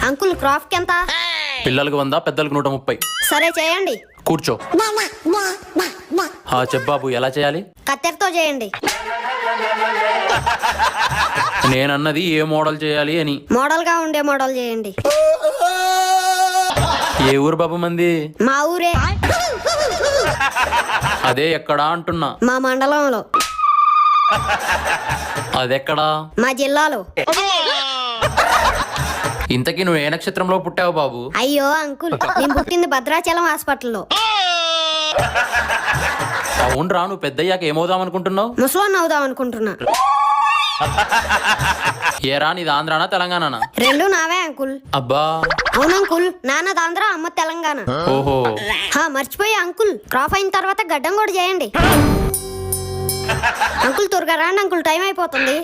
Uncle craft ఎంత? పిల్లలకు 100, పెద్దలకు 130. సరే చేయండి. కూర్చో. చెప్పు ఎలా చేయాలి? కత్తెరతో చేయండి. నేనన్నది ఏ మోడల్ చేయాలి అని. మోడల్ గా ఉండే మోడల్ చేయండి. ఏ ఊరు బాబు మంది? మా ఊరే. అదే ఎక్కడా అంటున్నా. మా మండలంలో. అదెక్కడా? మా జిల్లాలో. ఇంతకీ నువ్వు ఏ నక్షత్రంలో పుట్టావు బాబు? అయ్యో అంకుల్, నేను పుట్టింది భద్రాచలం హాస్పిటల్లో. అవునరా, నువ్వు పెద్దయ్యాక ఏమవుదాం అనుకుంటున్నావు? ముసలోన్ అవుదాం అనుకుంటున్నా. ఏరా, నీది ఆంధ్రానా తెలంగాణనా? రెండు నావే అంకుల్. అబ్బా. అవును అంకుల్, నాన్నది ఆంధ్ర, అమ్మ తెలంగాణ. ఓహో. మర్చిపోయి అంకుల్, క్రాప్ అయిన తర్వాత గడ్డం కూడా చేయండి. అంకుల్ త్వరగా రండి అంకుల్, టైం అయిపోతుంది.